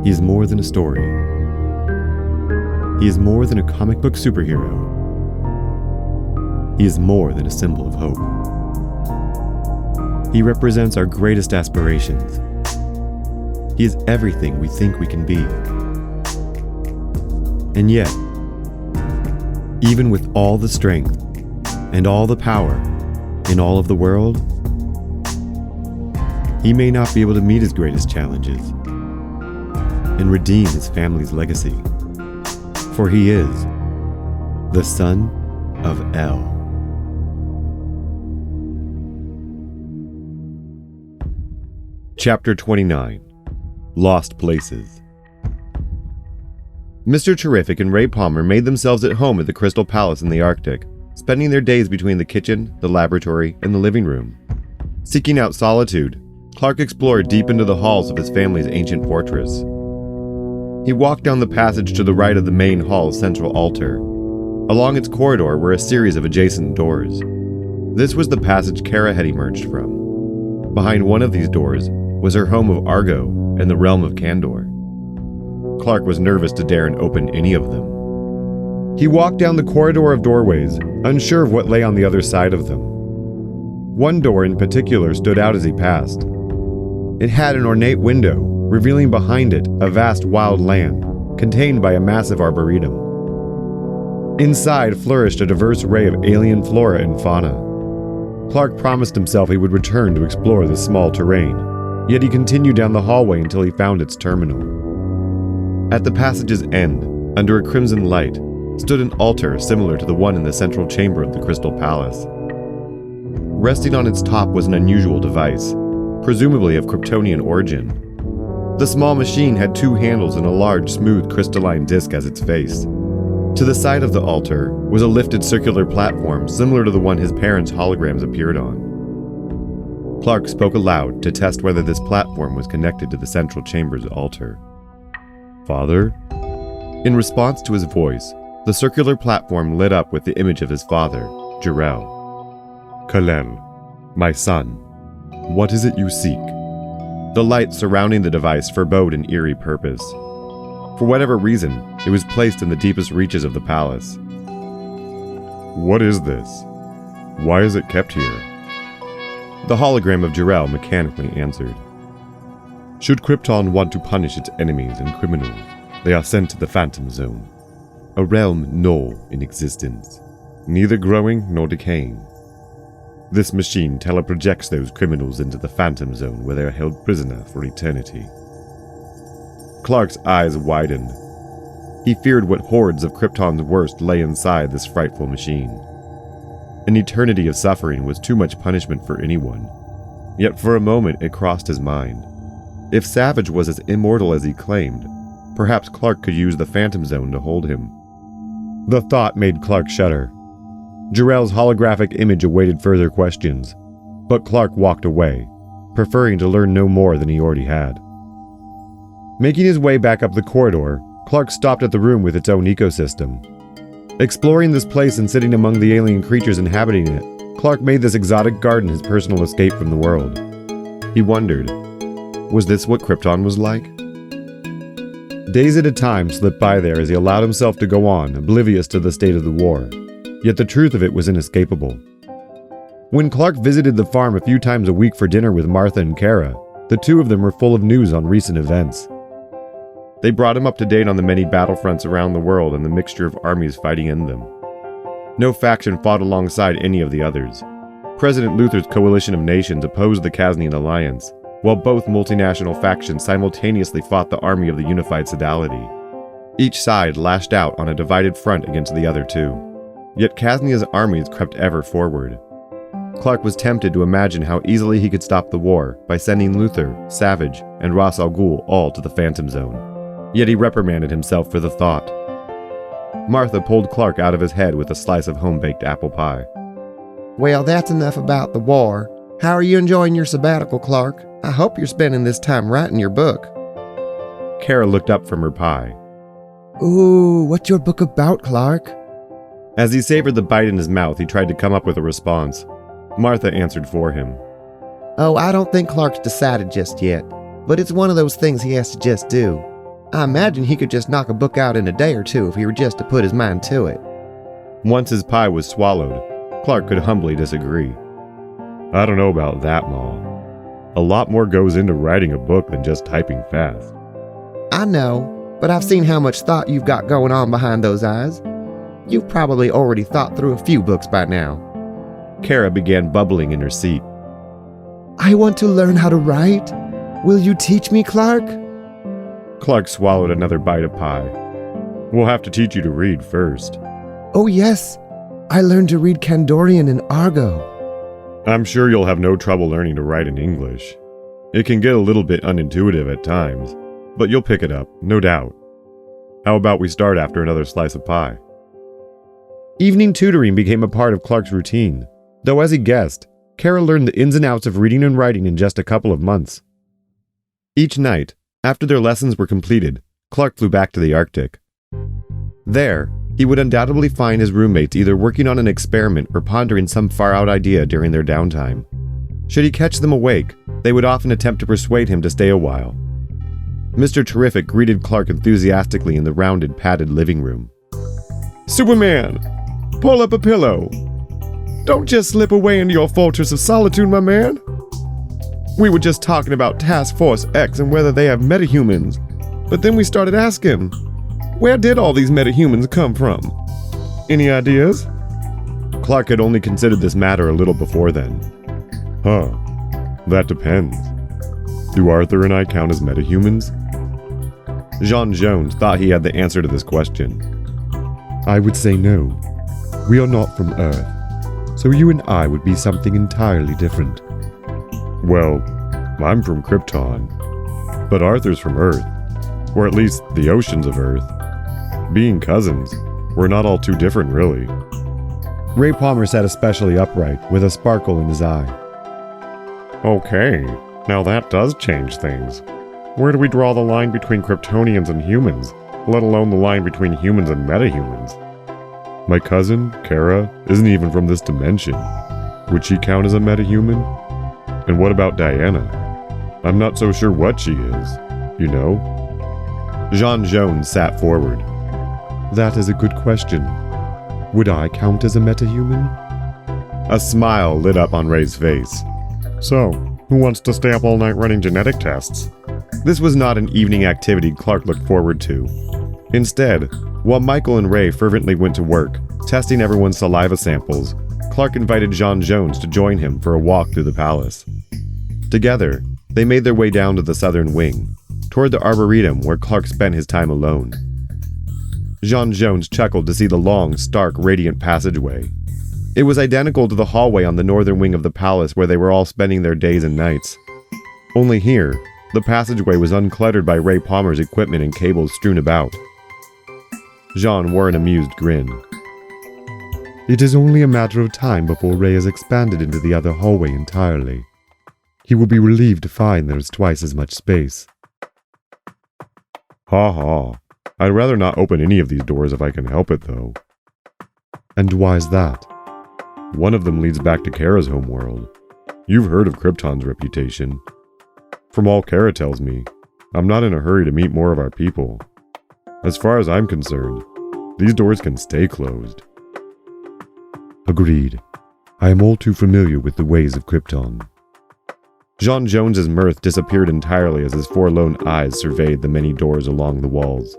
He is more than a story. He is more than a comic book superhero. He is more than a symbol of hope. He represents our greatest aspirations. He is everything we think we can be. And yet, even with all the strength and all the power in all of the world, he may not be able to meet his greatest challenges and redeem his family's legacy. For he is the son of El. Chapter 29. Lost Places. Mr. Terrific and Ray Palmer made themselves at home at the Crystal Palace in the Arctic, spending their days between the kitchen, the laboratory, and the living room. Seeking out solitude, Clark explored deep into the halls of his family's ancient fortress. He walked down the passage to the right of the main hall's central altar. Along its corridor were a series of adjacent doors. This was the passage Kara had emerged from. Behind one of these doors was her home of Argo and the realm of Kandor. Clark was nervous to dare and open any of them. He walked down the corridor of doorways, unsure of what lay on the other side of them. One door in particular stood out as he passed. It had an ornate window, revealing behind it a vast wild land, contained by a massive arboretum. Inside flourished a diverse array of alien flora and fauna. Clark promised himself he would return to explore this small terrain, yet he continued down the hallway until he found its terminal. At the passage's end, under a crimson light, stood an altar similar to the one in the central chamber of the Crystal Palace. Resting on its top was an unusual device, presumably of Kryptonian origin. The small machine had two handles and a large, smooth, crystalline disc as its face. To the side of the altar was a lifted circular platform similar to the one his parents' holograms appeared on. Clark spoke aloud to test whether this platform was connected to the central chamber's altar. "Father?" In response to his voice, the circular platform lit up with the image of his father, Jor-El. "Kal-El, my son, what is it you seek?" The light surrounding the device forebode an eerie purpose. For whatever reason, it was placed in the deepest reaches of the palace. "What is this? Why is it kept here?" The hologram of Jor-El mechanically answered. "Should Krypton want to punish its enemies and criminals, they are sent to the Phantom Zone, a realm null in existence, neither growing nor decaying. This machine teleprojects those criminals into the Phantom Zone where they are held prisoner for eternity." Clark's eyes widened. He feared what hordes of Krypton's worst lay inside this frightful machine. An eternity of suffering was too much punishment for anyone. Yet for a moment it crossed his mind. If Savage was as immortal as he claimed, perhaps Clark could use the Phantom Zone to hold him. The thought made Clark shudder. Jor-El's holographic image awaited further questions, but Clark walked away, preferring to learn no more than he already had. Making his way back up the corridor, Clark stopped at the room with its own ecosystem. Exploring this place and sitting among the alien creatures inhabiting it, Clark made this exotic garden his personal escape from the world. He wondered, was this what Krypton was like? Days at a time slipped by there as he allowed himself to go on, oblivious to the state of the war. Yet the truth of it was inescapable. When Clark visited the farm a few times a week for dinner with Martha and Kara, the two of them were full of news on recent events. They brought him up to date on the many battlefronts around the world and the mixture of armies fighting in them. No faction fought alongside any of the others. President Luthor's coalition of nations opposed the Kasnian alliance, while both multinational factions simultaneously fought the army of the unified Sodality. Each side lashed out on a divided front against the other two. Yet Kasnia's armies crept ever forward. Clark was tempted to imagine how easily he could stop the war by sending Luthor, Savage, and Ra's al Ghul all to the Phantom Zone. Yet he reprimanded himself for the thought. Martha pulled Clark out of his head with a slice of home-baked apple pie. "Well, that's enough about the war. How are you enjoying your sabbatical, Clark? I hope you're spending this time writing your book." Kara looked up from her pie. "Ooh, what's your book about, Clark?" As he savored the bite in his mouth, he tried to come up with a response. Martha answered for him. "Oh, I don't think Clark's decided just yet, but it's one of those things he has to just do. I imagine he could just knock a book out in a day or two if he were just to put his mind to it. Once his pie was swallowed, Clark could humbly disagree. I don't know about that, Ma. A lot more goes into writing a book than just typing fast. I know, but I've seen how much thought you've got going on behind those eyes. You've probably already thought through a few books by now. Kara began bubbling in her seat. I want to learn how to write. Will you teach me, Clark? Clark swallowed another bite of pie. We'll have to teach you to read first. Oh yes, I learned to read Kandorian and Argo. I'm sure you'll have no trouble learning to write in English. It can get a little bit unintuitive at times, but you'll pick it up, no doubt. How about we start after another slice of pie? Evening tutoring became a part of Clark's routine, though as he guessed, Kara learned the ins and outs of reading and writing in just a couple of months. Each night, after their lessons were completed, Clark flew back to the Arctic. There, he would undoubtedly find his roommates either working on an experiment or pondering some far-out idea during their downtime. Should he catch them awake, they would often attempt to persuade him to stay a while. Mr. Terrific greeted Clark enthusiastically in the rounded, padded living room. Superman, pull up a pillow. Don't just slip away into your fortress of solitude, my man. We were just talking about Task Force X and whether they have metahumans, but then we started asking, where did all these metahumans come from? Any ideas? Clark had only considered this matter a little before then. Huh, that depends. Do Arthur and I count as metahumans? Jean Jones thought he had the answer to this question. I would say no. We are not from Earth, so you and I would be something entirely different. Well, I'm from Krypton, but Arthur's from Earth, or at least the oceans of Earth. Being cousins, we're not all too different, really. Ray Palmer sat especially upright, with a sparkle in his eye. Okay, now that does change things. Where do we draw the line between Kryptonians and humans, let alone the line between humans and metahumans? My cousin, Kara, isn't even from this dimension. Would she count as a metahuman? And what about Diana? I'm not so sure what she is, you know? Jean Jones sat forward. That is a good question. Would I count as a metahuman? A smile lit up on Ray's face. So, who wants to stay up all night running genetic tests? This was not an evening activity Clark looked forward to. Instead, while Michael and Ray fervently went to work, testing everyone's saliva samples, Clark invited Jean Jones to join him for a walk through the palace. Together, they made their way down to the southern wing, toward the arboretum where Clark spent his time alone. Jean Jones chuckled to see the long, stark, radiant passageway. It was identical to the hallway on the northern wing of the palace where they were all spending their days and nights. Only here, the passageway was uncluttered by Ray Palmer's equipment and cables strewn about. Jean wore an amused grin. It is only a matter of time before Ray has expanded into the other hallway entirely. He will be relieved to find there is twice as much space. Ha ha. I'd rather not open any of these doors if I can help it, though. And why's that? One of them leads back to Kara's homeworld. You've heard of Krypton's reputation. From all Kara tells me, I'm not in a hurry to meet more of our people. As far as I'm concerned, these doors can stay closed. Agreed. I am all too familiar with the ways of Krypton. Jean Jones's mirth disappeared entirely as his forlorn eyes surveyed the many doors along the walls.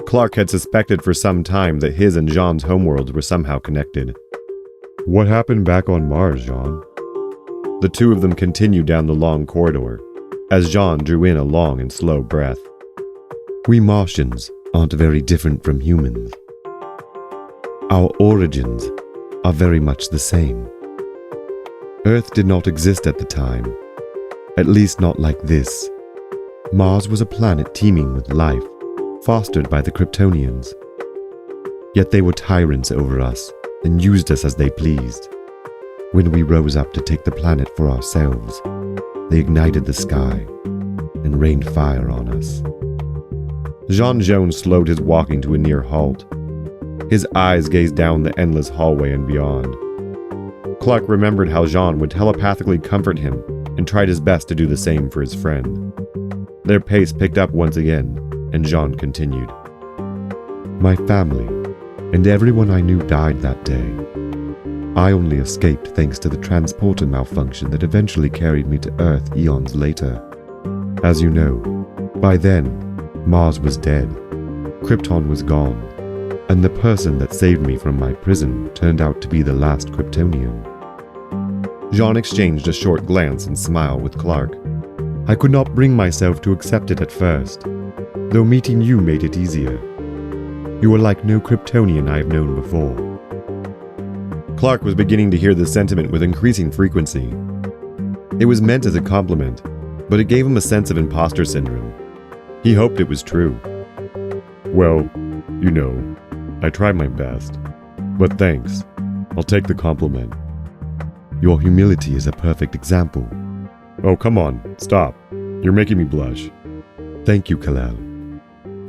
Clark had suspected for some time that his and Jean's homeworlds were somehow connected. What happened back on Mars, Jean? The two of them continued down the long corridor, as Jean drew in a long and slow breath. We Martians aren't very different from humans. Our origins are very much the same. Earth did not exist at the time, at least not like this. Mars was a planet teeming with life, fostered by the Kryptonians. Yet they were tyrants over us and used us as they pleased. When we rose up to take the planet for ourselves, they ignited the sky and rained fire on us. Jean Jones slowed his walking to a near halt. His eyes gazed down the endless hallway and beyond. Clark remembered how Jean would telepathically comfort him and tried his best to do the same for his friend. Their pace picked up once again, and Jean continued. My family and everyone I knew died that day. I only escaped thanks to the transporter malfunction that eventually carried me to Earth eons later. As you know, by then, Mars was dead, Krypton was gone, and the person that saved me from my prison turned out to be the last Kryptonian. Jean exchanged a short glance and smile with Clark. I could not bring myself to accept it at first, though meeting you made it easier. You are like no Kryptonian I have known before. Clark was beginning to hear this sentiment with increasing frequency. It was meant as a compliment, but it gave him a sense of imposter syndrome. He hoped it was true. Well, you know, I tried my best. But thanks. I'll take the compliment. Your humility is a perfect example. Oh, come on, stop. You're making me blush. Thank you, Kal-El.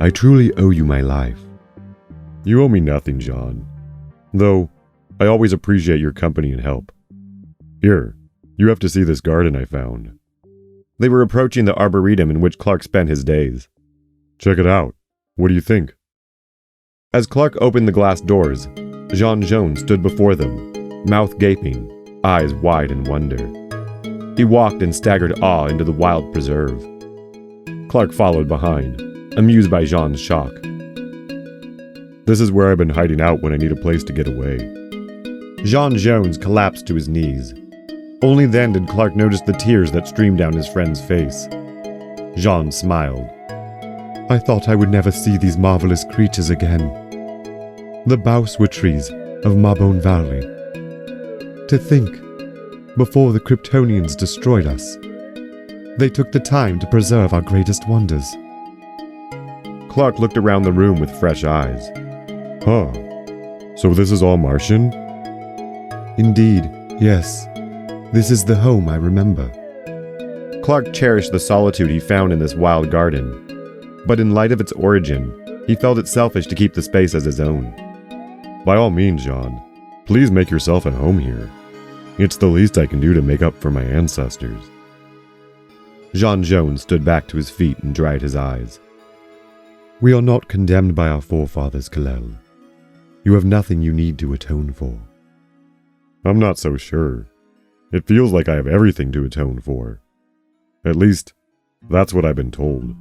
I truly owe you my life. You owe me nothing, Jean. Though, I always appreciate your company and help. Here, you have to see this garden I found. They were approaching the arboretum in which Clark spent his days. Check it out. What do you think? As Clark opened the glass doors, Jean Jones stood before them, mouth gaping, eyes wide in wonder. He walked in staggered awe into the wild preserve. Clark followed behind, amused by Jean's shock. This is where I've been hiding out when I need a place to get away. Jean Jones collapsed to his knees. Only then did Clark notice the tears that streamed down his friend's face. Jean smiled. I thought I would never see these marvelous creatures again. The bauswa trees of Marbone Valley. To think, before the Kryptonians destroyed us, they took the time to preserve our greatest wonders. Clark looked around the room with fresh eyes. Huh. So this is all Martian? Indeed, yes. This is the home I remember. Clark cherished the solitude he found in this wild garden, but in light of its origin, he felt it selfish to keep the space as his own. By all means, Jean, please make yourself at home here. It's the least I can do to make up for my ancestors. Jean Jones stood back to his feet and dried his eyes. We are not condemned by our forefathers, Kal-El. You have nothing you need to atone for. I'm not so sure. It feels like I have everything to atone for. At least, that's what I've been told.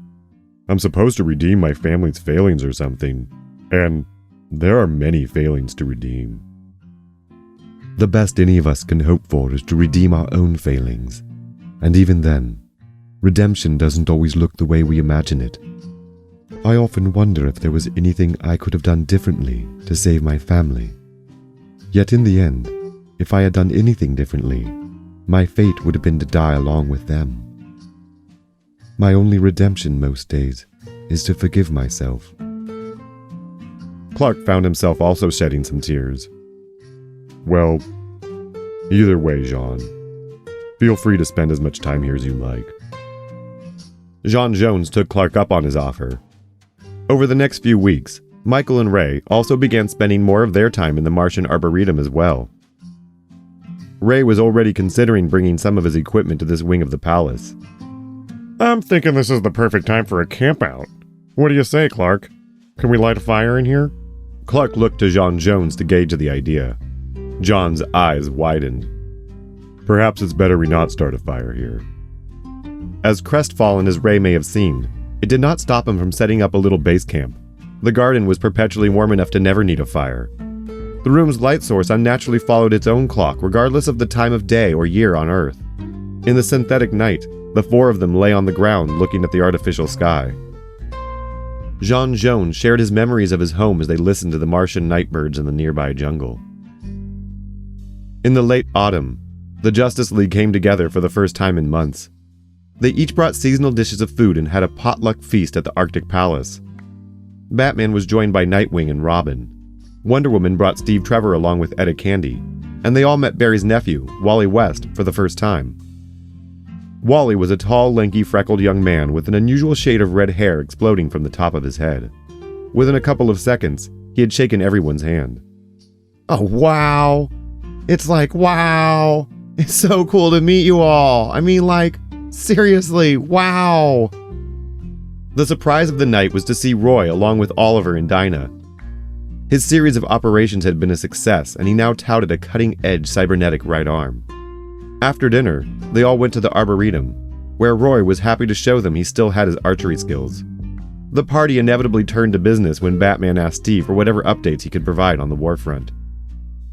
I'm supposed to redeem my family's failings or something, and there are many failings to redeem. The best any of us can hope for is to redeem our own failings, and even then, redemption doesn't always look the way we imagine it. I often wonder if there was anything I could have done differently to save my family. Yet in the end, if I had done anything differently, my fate would have been to die along with them. My only redemption most days is to forgive myself. Clark found himself also shedding some tears. Well, either way, Jean. Feel free to spend as much time here as you like. Jean Jones took Clark up on his offer. Over the next few weeks, Michael and Ray also began spending more of their time in the Martian Arboretum as well. Ray was already considering bringing some of his equipment to this wing of the palace. I'm thinking this is the perfect time for a campout. What do you say, Clark? Can we light a fire in here? Clark looked to Jean Jones to gauge the idea. John's eyes widened. Perhaps it's better we not start a fire here. As crestfallen as Ray may have seemed, it did not stop him from setting up a little base camp. The garden was perpetually warm enough to never need a fire. The room's light source unnaturally followed its own clock, regardless of the time of day or year on Earth. In the synthetic night, the four of them lay on the ground looking at the artificial sky. Jean Jones shared his memories of his home as they listened to the Martian nightbirds in the nearby jungle. In the late autumn, the Justice League came together for the first time in months. They each brought seasonal dishes of food and had a potluck feast at the Arctic Palace. Batman was joined by Nightwing and Robin. Wonder Woman brought Steve Trevor along with Etta Candy, and they all met Barry's nephew, Wally West, for the first time. Wally was a tall, lanky, freckled young man with an unusual shade of red hair exploding from the top of his head. Within a couple of seconds, he had shaken everyone's hand. Oh, wow! It's like, wow! It's so cool to meet you all! I mean, like, seriously, wow! The surprise of the night was to see Roy along with Oliver and Dinah. His series of operations had been a success, and he now touted a cutting-edge cybernetic right arm. After dinner, they all went to the Arboretum, where Roy was happy to show them he still had his archery skills. The party inevitably turned to business when Batman asked Steve for whatever updates he could provide on the war front.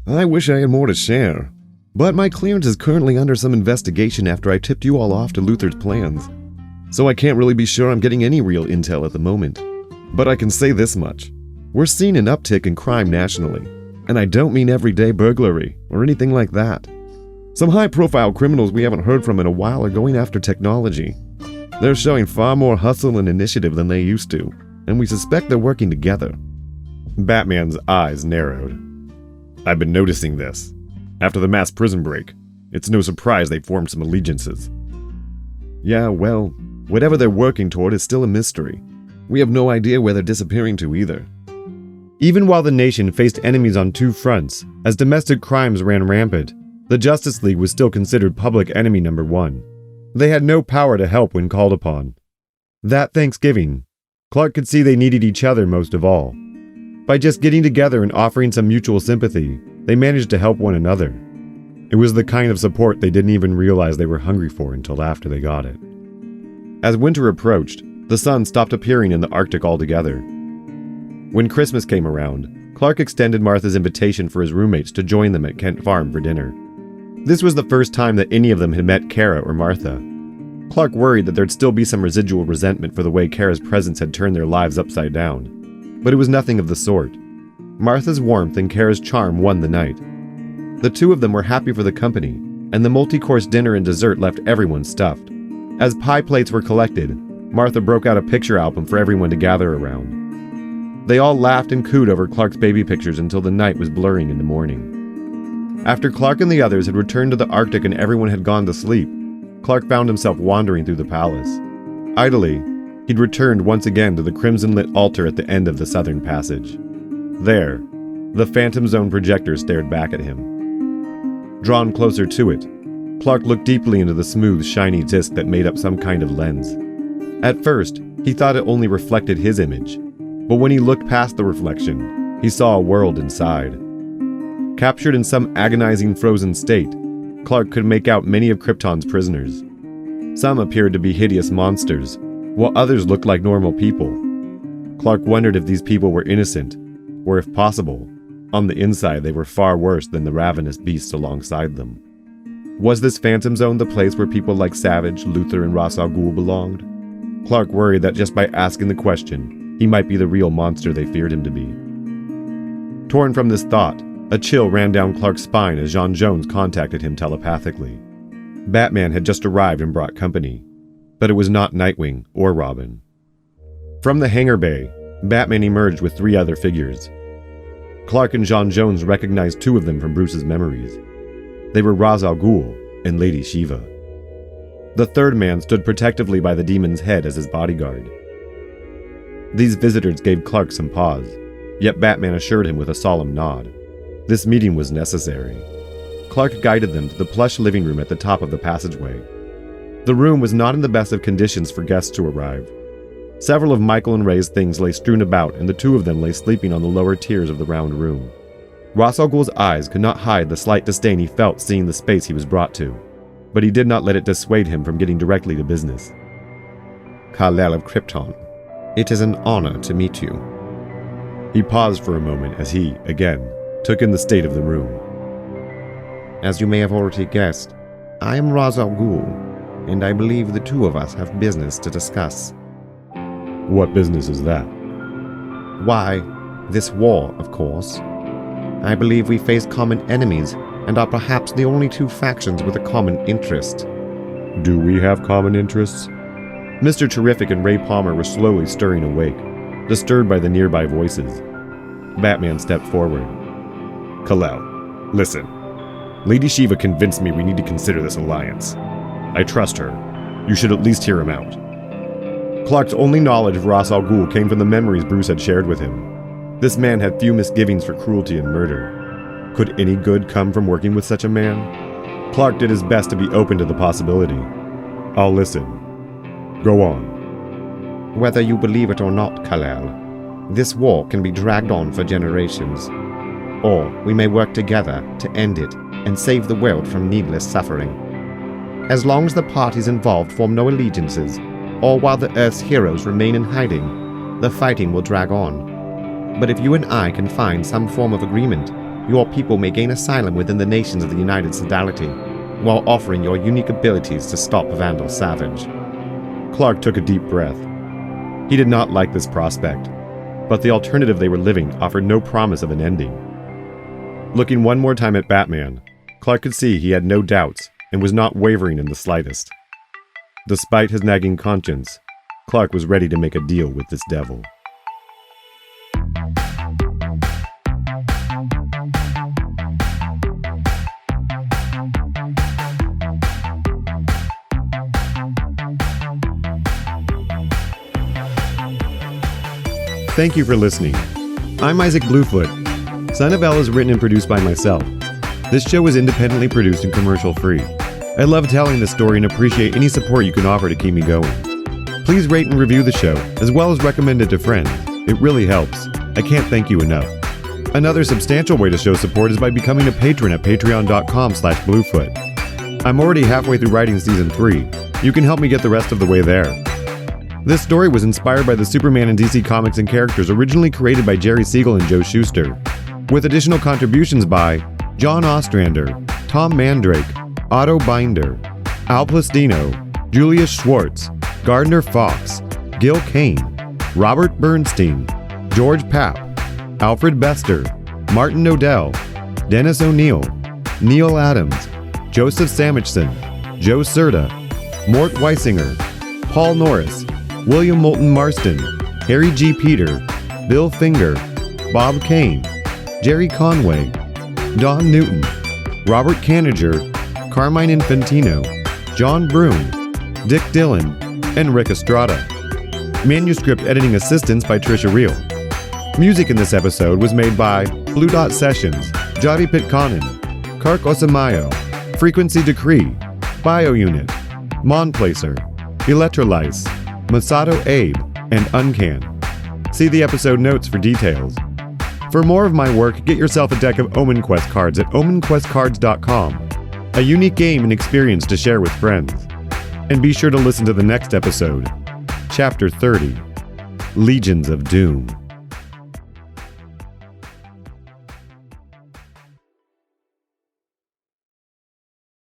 I wish I had more to share, but my clearance is currently under some investigation after I tipped you all off to Luthor's plans, so I can't really be sure I'm getting any real intel at the moment. But I can say this much. We're seeing an uptick in crime nationally, and I don't mean everyday burglary or anything like that. Some high-profile criminals we haven't heard from in a while are going after technology. They're showing far more hustle and initiative than they used to, and we suspect they're working together. Batman's eyes narrowed. I've been noticing this. After the mass prison break, it's no surprise they formed some allegiances. Yeah, well, whatever they're working toward is still a mystery. We have no idea where they're disappearing to either. Even while the nation faced enemies on two fronts, as domestic crimes ran rampant, the Justice League was still considered public enemy number one. They had no power to help when called upon. That Thanksgiving, Clark could see they needed each other most of all. By just getting together and offering some mutual sympathy, they managed to help one another. It was the kind of support they didn't even realize they were hungry for until after they got it. As winter approached, the sun stopped appearing in the Arctic altogether. When Christmas came around, Clark extended Martha's invitation for his roommates to join them at Kent Farm for dinner. This was the first time that any of them had met Kara or Martha. Clark worried that there'd still be some residual resentment for the way Kara's presence had turned their lives upside down. But it was nothing of the sort. Martha's warmth and Kara's charm won the night. The two of them were happy for the company, and the multi-course dinner and dessert left everyone stuffed. As pie plates were collected, Martha broke out a picture album for everyone to gather around. They all laughed and cooed over Clark's baby pictures until the night was blurring in the morning. After Clark and the others had returned to the Arctic and everyone had gone to sleep, Clark found himself wandering through the palace. Idly, he'd returned once again to the crimson-lit altar at the end of the southern passage. There, the Phantom Zone projector stared back at him. Drawn closer to it, Clark looked deeply into the smooth, shiny disc that made up some kind of lens. At first, he thought it only reflected his image, but when he looked past the reflection, he saw a world inside. Captured in some agonizing frozen state, Clark could make out many of Krypton's prisoners. Some appeared to be hideous monsters, while others looked like normal people. Clark wondered if these people were innocent, or if possible, on the inside they were far worse than the ravenous beasts alongside them. Was this Phantom Zone the place where people like Savage, Luthor, and Ra's al Ghul belonged? Clark worried that just by asking the question, he might be the real monster they feared him to be. Torn from this thought, a chill ran down Clark's spine as J'onn J'onzz contacted him telepathically. Batman had just arrived and brought company, but it was not Nightwing or Robin. From the hangar bay, Batman emerged with three other figures. Clark and J'onn J'onzz recognized two of them from Bruce's memories. They were Ra's al Ghul and Lady Shiva. The third man stood protectively by the demon's head as his bodyguard. These visitors gave Clark some pause, yet Batman assured him with a solemn nod. This meeting was necessary. Clark guided them to the plush living room at the top of the passageway. The room was not in the best of conditions for guests to arrive. Several of Michael and Ray's things lay strewn about, and the two of them lay sleeping on the lower tiers of the round room. Ra's al Ghul's eyes could not hide the slight disdain he felt seeing the space he was brought to, but he did not let it dissuade him from getting directly to business. Kal-El of Krypton, it is an honor to meet you. He paused for a moment as he, again, took in the state of the room. As you may have already guessed, I am Ra's al Ghul, and I believe the two of us have business to discuss. What business is that? Why, this war, of course. I believe we face common enemies and are perhaps the only two factions with a common interest. Do we have common interests? Mr. Terrific and Ray Palmer were slowly stirring awake, disturbed by the nearby voices. Batman stepped forward. Kal-El, listen. Lady Shiva convinced me we need to consider this alliance. I trust her. You should at least hear him out. Clark's only knowledge of Ra's al Ghul came from the memories Bruce had shared with him. This man had few misgivings for cruelty and murder. Could any good come from working with such a man? Clark did his best to be open to the possibility. I'll listen. Go on. Whether you believe it or not, Kal-El, this war can be dragged on for generations. Or we may work together to end it and save the world from needless suffering. As long as the parties involved form no allegiances, or while the Earth's heroes remain in hiding, the fighting will drag on. But if you and I can find some form of agreement, your people may gain asylum within the nations of the United Sodality, while offering your unique abilities to stop Vandal Savage. Clark took a deep breath. He did not like this prospect, but the alternative they were living offered no promise of an ending. Looking one more time at Batman, Clark could see he had no doubts and was not wavering in the slightest. Despite his nagging conscience, Clark was ready to make a deal with this devil. Thank you for listening. I'm Isaac Bluefoot. Son of El is written and produced by myself. This show is independently produced and commercial-free. I love telling this story and appreciate any support you can offer to keep me going. Please rate and review the show, as well as recommend it to friends. It really helps. I can't thank you enough. Another substantial way to show support is by becoming a patron at patreon.com/Bluefoot. I'm already halfway through writing Season 3. You can help me get the rest of the way there. This story was inspired by the Superman and DC Comics and characters originally created by Jerry Siegel and Joe Schuster, with additional contributions by John Ostrander, Tom Mandrake, Otto Binder, Al Plastino, Julius Schwartz, Gardner Fox, Gil Kane, Robert Bernstein, George Papp, Alfred Bester, Martin Nodell, Dennis O'Neil, Neal Adams, Joseph Samachson, Joe Certa, Mort Weisinger, Paul Norris, William Moulton Marston, Harry G. Peter, Bill Finger, Bob Kane, Jerry Conway, Don Newton, Robert Canager, Carmine Infantino, John Broom, Dick Dillon, and Rick Estrada. Manuscript editing assistance by Trisha Reel. Music in this episode was made by Blue Dot Sessions, Jari Pitkanen, Kark Osamayo, Frequency Decree, BioUnit, Monplacer, Electrolyse, Masato Abe, and Uncan. See the episode notes for details. For more of my work, get yourself a deck of Omen Quest cards at omenquestcards.com, a unique game and experience to share with friends. And be sure to listen to the next episode, Chapter 30, Legions of Doom.